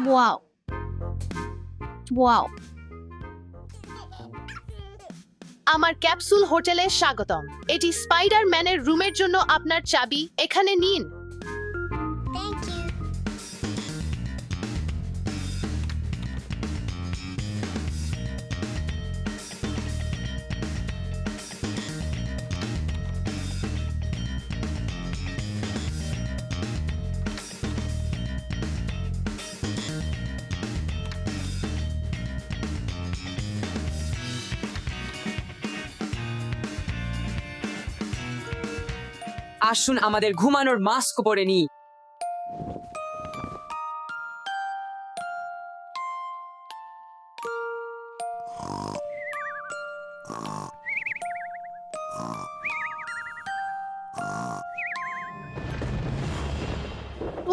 Wow wow আমার capsule হোটেলে স্বাগতম। এটি স্পাইডার-ম্যানের রুমের জন্য আপনার চাবি। এখানে নিন। আসুন আমাদের ঘুমানোর মাস্ক পরে নিই।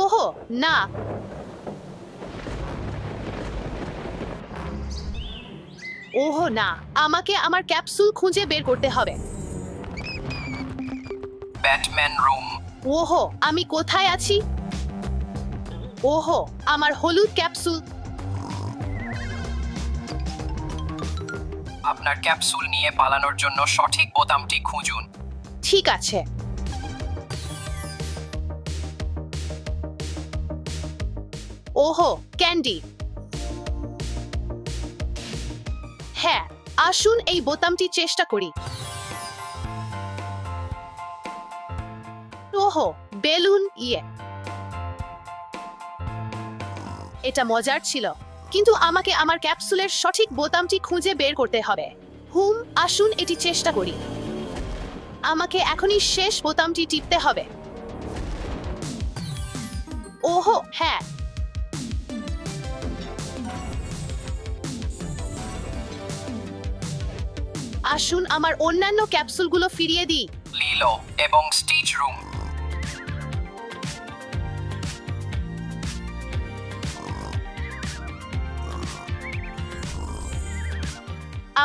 ওহো না, ওহো না, আমাকে আমার ক্যাপসুল খুঁজে বের করতে হবে। Batman room. ওহো, আমি কোথায় আছি? ওহো, আমার হলুদ ক্যাপসুল। আপনার ক্যাপসুল নিয়ে পালানোর জন্য সঠিক বোতামটি খুঁজুন। ঠিক আছে। ওহো, ক্যান্ডি। হ্যাঁ, আসুন এই বোতামটি চেষ্টা করি। ওহো, বেলুন। এটা মজার ছিল, কিন্তু আমাকে আমার ক্যাপসুলের সঠিক বোতামটি খুঁজে বের করতে হবে। আসুন এটি চেষ্টা করি। আমাকে এখনই শেষ বোতামটি টিপতে হবে। ওহো হ্যাঁ, আসুন আমার অন্যান্য ক্যাপসুলগুলো ফিরিয়ে দিই। লিলো এবং স্টিচ রুম।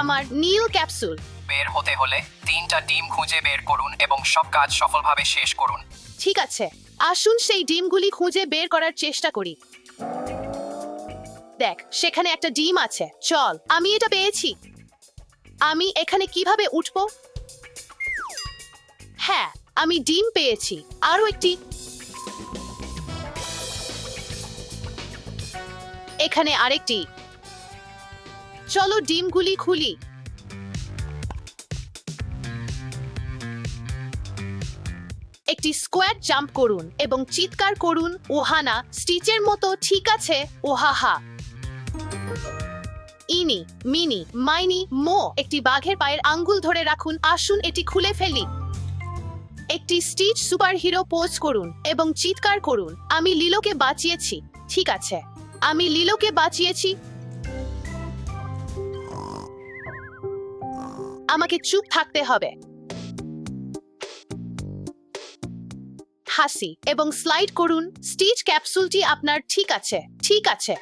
আমার নীল ক্যাপসুল। বের হতে হলে 3টা ডিম খুঁজে বের করুন এবং সব কাজ সফলভাবে শেষ করুন। ঠিক আছে, আসুন সেই ডিমগুলি খুঁজে বের করার চেষ্টা করি। দেখ, সেখানে একটা ডিম আছে। চল, আমি এটা পেয়েছি। আমি এখানে কিভাবে উঠব? হ্যাঁ, আমি ডিম পেয়েছি। আরো একটি। এখানে আরেকটি। চলো ডিমগুলি খুলি। একটি স্কোয়াড জাম্প করুন এবং চিৎকার করুন, ওহানা, স্টিচের মতো। ঠিক আছে, ওহাহা। ইনি, মিনি, মাইনি, মো। একটি বাঘের পায়ের আঙ্গুল ধরে রাখুন। আসুন এটি খুলে ফেলি। একটি স্টিচ সুপারহিরো পোজ করুন এবং চিৎকার করুন, আমি লিলোকে বাঁচিয়েছি। ঠিক আছে, আমি লিলোকে বাঁচিয়েছি। আমাকে চুপ থাকতে হবে। হাসি এবং স্লাইড করুন। স্টিচ ক্যাপসুলটি আপনার। ঠিক আছে, ঠিক আছে।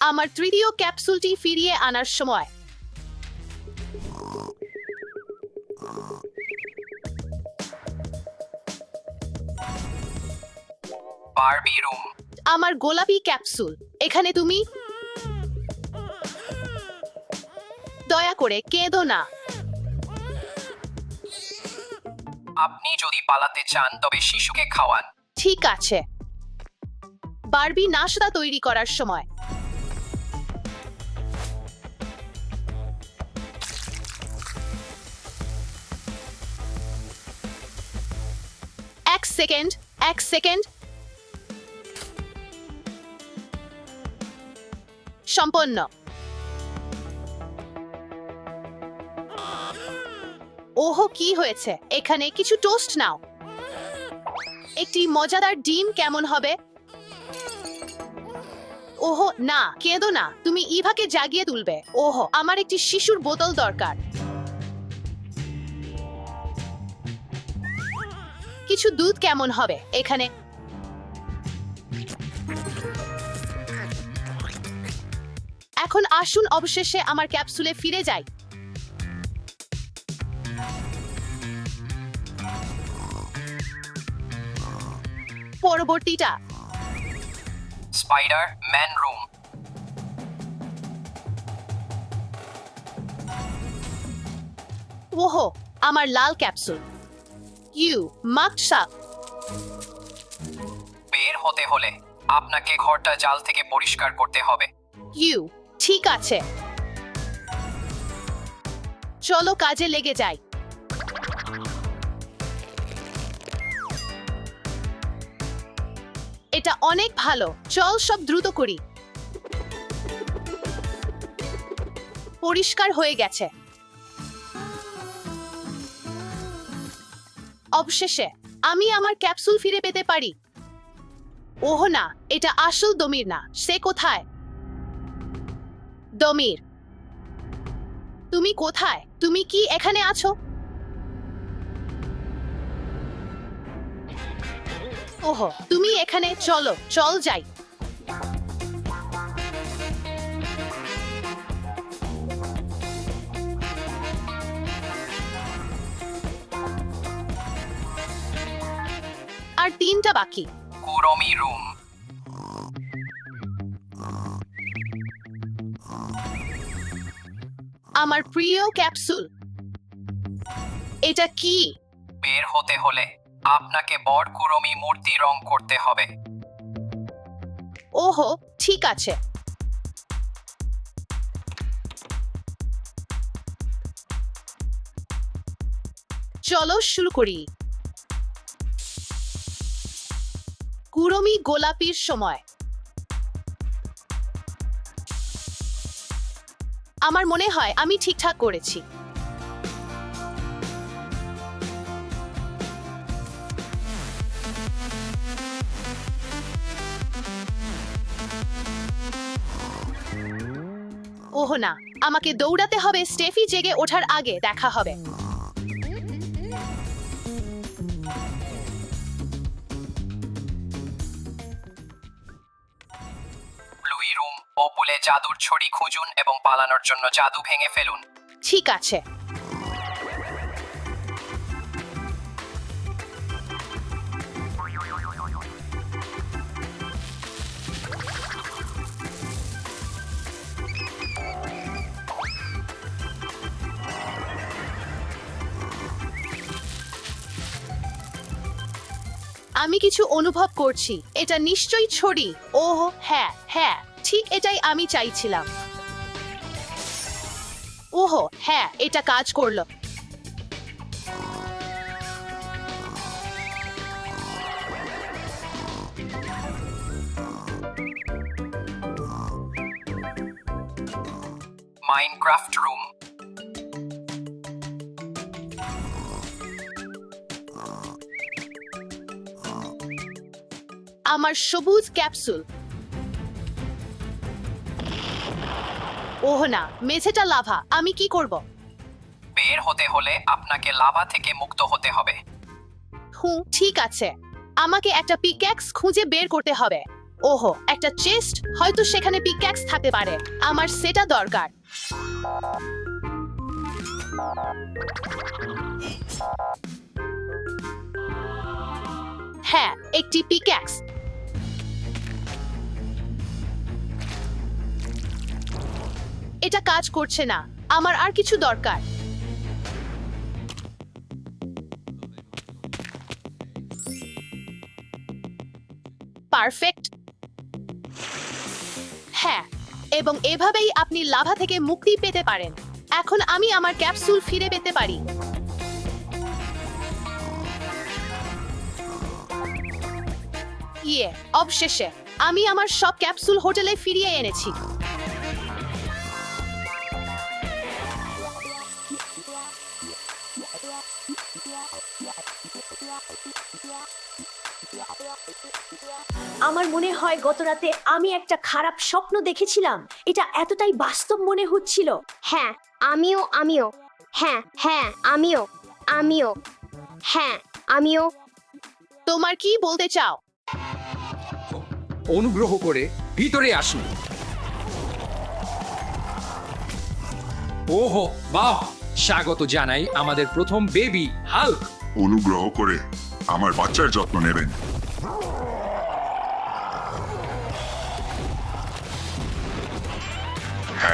আমার তৃতীয় ক্যাপসুলটি ফিরিয়ে আনার সময়। Barbie room. আমার গোলাপি ক্যাপসুল। এখানে তুমি। দয়া করে কেঁদো না। আপনি যদি পালাতে চান তবে শিশুকে খাওয়ান। ঠিক আছে। বারবি নাশতা তৈরি করার সময়। এক সেকেন্ড, এক সেকেন্ড। সম্পন্ন। ওহো, কি হয়েছে? এখানে কিছু টোস্ট নাও। একটি মজাদার ডিম কেমন হবে? ওহো না, কেঁদো না, তুমি ইভাকে জাগিয়ে তুলবে। ওহো, আমার একটি শিশুর বোতল দরকার। কিছু দুধ কেমন হবে এখানে? এখন আসুন অবশেষে আমার ক্যাপসুলে ফিরে যাই। পরবর্তীটা। Spider Man room. ওহো, আমার লাল ক্যাপসুল। ইউ মাকসা। বের হতে হলে আপনাকে ঘরটা জাল থেকে পরিষ্কার করতে হবে। ইউ ঠিক আছে, চলো কাজে লেগে যাই। এটা অনেক ভালো, চল সব দ্রুত করি। পরিষ্কার হয়ে গেছে। অবশেষে আমি আমার ক্যাপসুল ফিরে পেতে পারি। ওহ না, এটা আসল দমির না। সে কোথায়? দমির, তুমি কোথায়? তুমি কি এখানে আছো? ওহো, তুমি এখানে। চলো, চল যাই। আর 3টা বাকি। কুরমি রুম। আমার প্রিয় ক্যাপসুল। এটা কি? বের হতে হলে আপনাকে বড় কুরমি মূর্তি রং করতে হবে। ওহো, ঠিক আছে। চলো শুরু করি। কুরমি গোলাপির সময়। আমার মনে হয় আমি ঠিকঠাক করেছি। ওহ না, আমাকে দৌড়াতে হবে। স্টেফি জেগে ওঠার আগে দেখা হবে। ব্লুই রুম ও পুলে জাদুর ছড়ি খুঁজুন এবং পালানোর জন্য জাদু ভেঙে ফেলুন। ঠিক আছে। আমি কিছু অনুভব করছি। এটা নিশ্চয়ই ছড়ি। ওহ হ্যাঁ, হ্যাঁ, ঠিক এটাই আমি চাইছিলাম। ওহো হ্যাঁ, এটা কাজ করলো। Minecraft room. আমার সবুজ ক্যাপসুল। ওহ না, মেঝেটা লাভা। আমি কি করব? বের হতে হলে আপনাকে লাভা থেকে মুক্ত হতে হবে। ঠিক আছে। আমাকে একটা পিক্যাক্স খুঁজে বের করতে হবে। ওহো, একটা চেস্ট। হয়তো সেখানে পিক্যাক্স থাকতে পারে। আমার সেটা দরকার। হ্যাঁ, একটি পিক্যাক্স। এটা কাজ করছে না। আমার আর কিছু দরকার। পারফেক্ট। হ্যাঁ, এবং এভাবেই আপনি লাভা থেকে মুক্তি পেতে পারেন। এখন আমি আমার ক্যাপসুল ফিরে পেতে পারি। অবশেষে আমি আমার সব ক্যাপসুল হোটেলে ফিরিয়ে এনেছি। আমার মনে হয় গত রাতে আমি একটা খারাপ স্বপ্ন দেখেছিলাম। এটা এতটাই বাস্তব মনে হচ্ছিল। হ্যাঁ, আমিও। হ্যাঁ, হ্যাঁ, আমিও। হ্যাঁ, আমিও। তোমার কি বলতে চাও? অনুগ্রহ করে ভিতরে আসুন। ওহো বাহ, স্বাগত জানাই আমাদের প্রথম বেবি হাল্ক। অনুগ্রহ করে আমার বাচ্চার যত্ন নেবেন।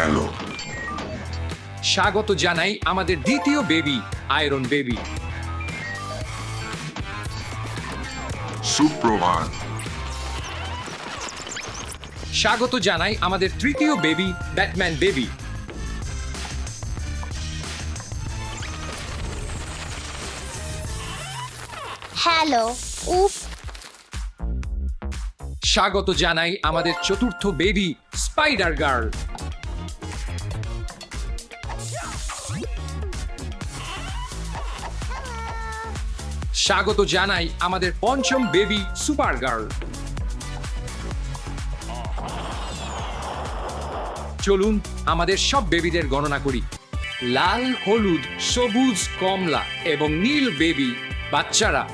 হ্যালো, স্বাগত জানাই আমাদের দ্বিতীয় বেবি আয়রন বেবি। সুপ্রভাত। স্বাগত জানাই আমাদের তৃতীয় বেবি ব্যাটম্যান বেবি। হ্যালো, উফ। স্বাগত জানাই আমাদের চতুর্থ বেবি স্পাইডার গার্ল। স্বাগত জানাই আমাদের পঞ্চম বেবি সুপার গার্ল। চলুন আমাদের সব বেবিদের গণনা করি। লাল, হলুদ, সবুজ, কমলা এবং নীল বেবি বাচ্চারা,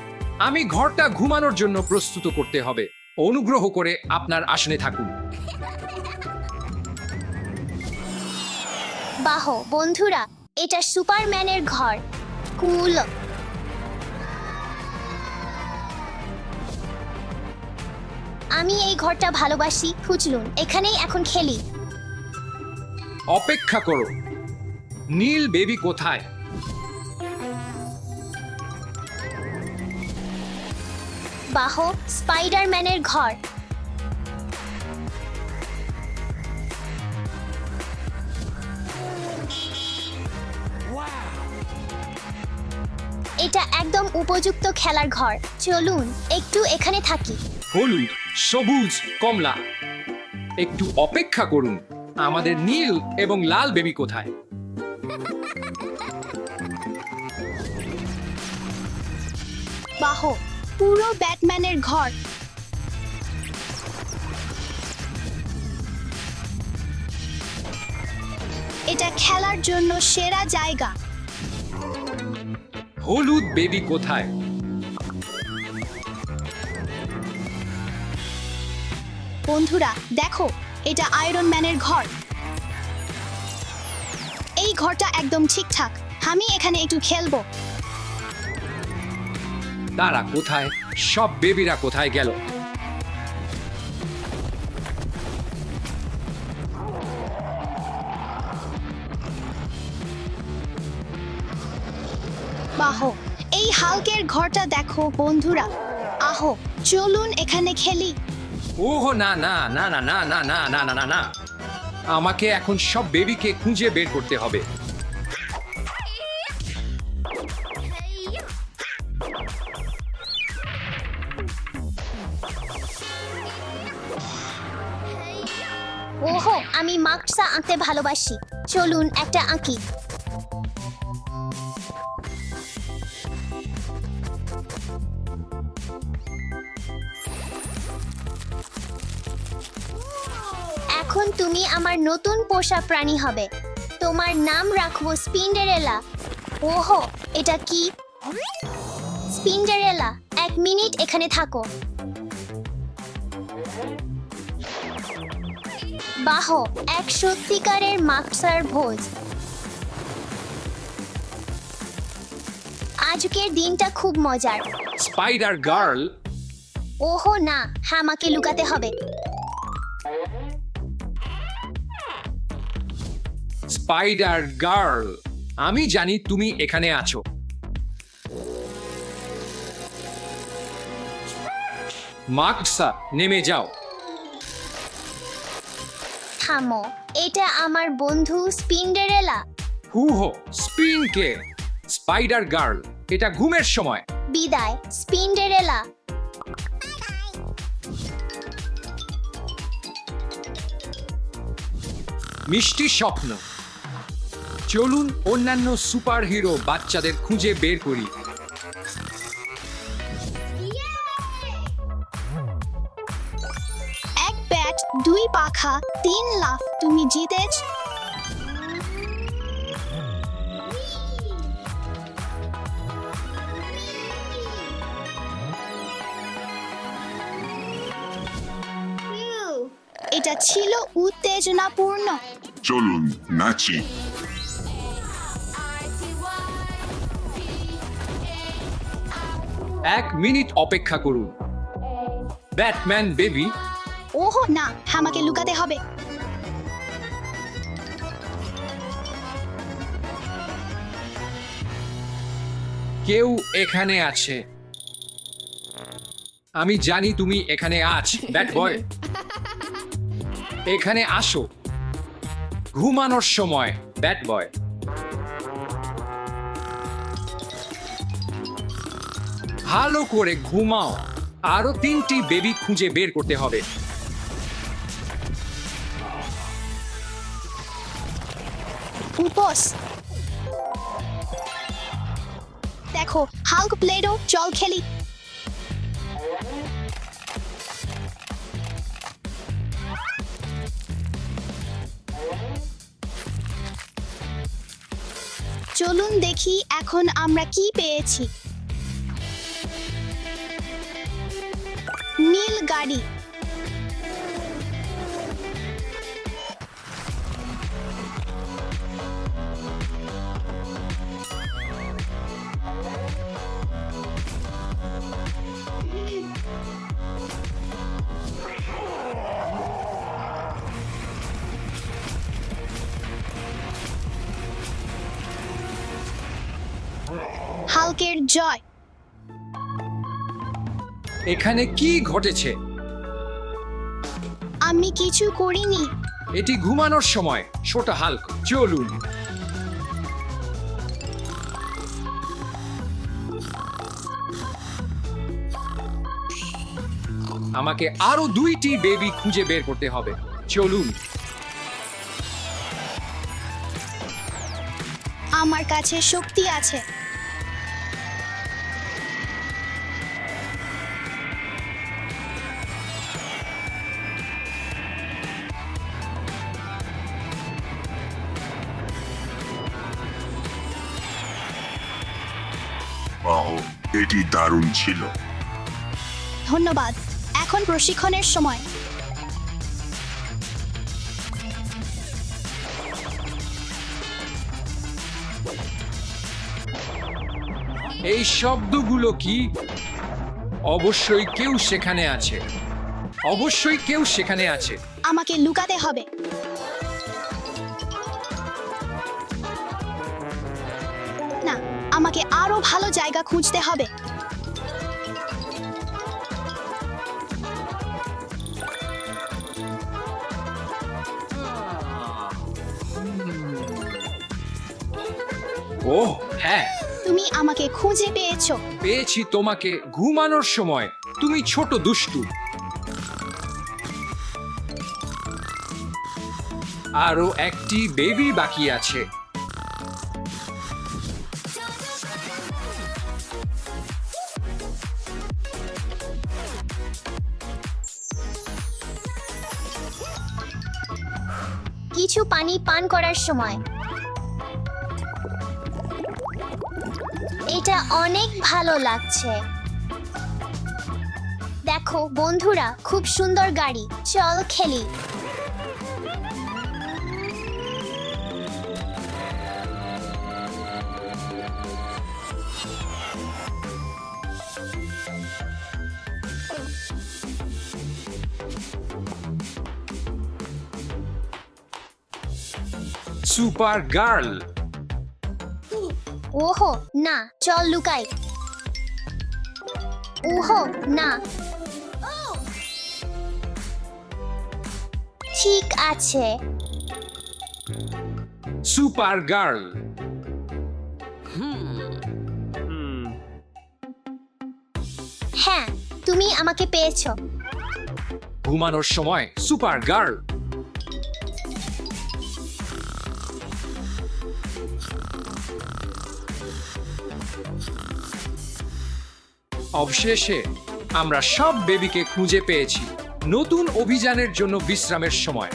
আমি ঘরটা ঘুমানোর জন্য প্রস্তুত করতে হবে। অনুগ্রহ করে আপনার আসনে থাকুন। বাহ বন্ধুরা, এটা সুপারম্যানের ঘর। কুল। আমি এই ঘরটা ভালোবাসি। খুঁজলুন, এখানেই এখন খেলি। অপেক্ষা করো, নীল বেবি কোথায়? বাহ, স্পাইডারম্যানের ঘর। এটা একদম উপযুক্ত খেলার ঘর। চলুন একটু এখানে থাকি। হলুদ, সবুজ, কমলা, একটু অপেক্ষা করুন। আমাদের নীল এবং লাল বেবি কোথায়? বাহ, পুরো ব্যাটম্যানের ঘর। এটা খেলার জন্য সেরা জায়গা। হলুদ বেবি কোথায়? বন্ধুরা দেখো, এটা আয়রন ম্যানের ঘর। এই ঘরটা একদম ঠিকঠাক। আমি এখানে একটু খেলবো। তারা কোথায়? সব বেবিরা কোথায় গেল? বাহ, এই হালকের ঘরটা দেখো বন্ধুরা। আহো, চলুন এখানে খেলি। ওহ না না না না না না না না না না না, আমাকে এখন সব বেবিকে খুঁজে বের করতে হবে। ওহো, আমি মাকসা আঁকতে ভালোবাসি। চলুন একটা আঁকি। এখন তুমি আমার নতুন পোষা প্রাণী হবে। তোমার নাম রাখবো স্পিন্ডারেলা। ওহো, এটা কি? স্পিন্ডারেলা, 1 মিনিট এখানে থাকো। বাহ, এক সত্যিকারের মাকসার ভোজ। আজকের দিনটা খুব মজার। স্পাইডার গার্ল, ওহো না, আমাকে লুকাতে হবে। স্পাইডার গার্ল, আমি জানি তুমি এখানে আছো। মাকসা, নেমে যাও। থামো, এটা আমার বন্ধু স্পিন্ডারেলা। হুহো, স্পিনকে। স্পাইডার গার্ল, এটা ঘুমের সময়। বিদায় স্পিন্ডারেলা। মিষ্টি স্বপ্ন। চলুন অন্যান্য সুপার হিরো বাচ্চাদের খুঁজে বের করি। এক ব্যাট, 2 পাখা, 3 লাফ। তুমি জিতেছ। এটা ছিল উত্তেজনাপূর্ণ। চলুন নাচি। 1 মিনিট অপেক্ষা করুন। ব্যাটম্যান বেবি, ওহো না, আমাকে লুকাতে হবে। কেউ এখানে আছে। আমি জানি তুমি এখানে আছ, ব্যাট বয়। এখানে আসো। ঘুমানোর সময়, ব্যাট বয়। ভালো করে ঘুমাও। আরো 3টি বেবি খুঁজে বের করতে হবে। উপোস। দেখো, হাল্ক প্লেডো, চল খেলি। চলুন দেখি এখন আমরা কি পেয়েছি। নীল গাড়ি। হাল্কের জয়। এখানে কি ঘটেছে? আমি কিছু করিনি। এটি ঘুমানোর সময়, ছোট হাল্ক। চলুন। আমাকে আরো 2টি বেবি খুঁজে বের করতে হবে। চলুন। আমার কাছে শক্তি আছে। বাহ, এটি দারুণ ছিল। ধন্যবাদ। এখন প্রশিক্ষণের সময়। এই শব্দগুলো কি? অবশ্যই কেউ সেখানে আছে। অবশ্যই কেউ সেখানে আছে। আমাকে লুকাতে হবে। না, আমাকে আরো ভালো জায়গা খুঁজতে হবে। ওহ হ্যাঁ, তুমি আমাকে খুঁজে পেয়েছো। পেয়েছি তোমাকে ঘুমানোর সময়। তুমি ছোট দুষ্টু। আরো একটি বেবি বাকি আছে। কিছু পানি পান করার সময়। এটা অনেক ভালো লাগছে। দেখো বন্ধুরা, খুব সুন্দর গাড়ি। চল খেলি। Super girl. ওহো না, চল লুকাই। ওহো না। ঠিক আছে। Super girl. হ্যাঁ, তুমি আমাকে পেয়েছো। ঘুমানোর সময় সুপার গার্ল। অবশেষে আমরা সব বেবিকে খুঁজে পেয়েছি। নতুন অভিযানের জন্য বিশ্রামের সময়।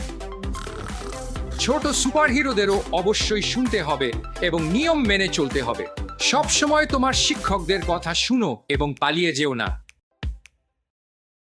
ছোট সুপারহিরোদেরও অবশ্যই শুনতে হবে এবং নিয়ম মেনে চলতে হবে। সব সময় তোমার শিক্ষকদের কথা শুনো এবং পালিয়ে যেও না।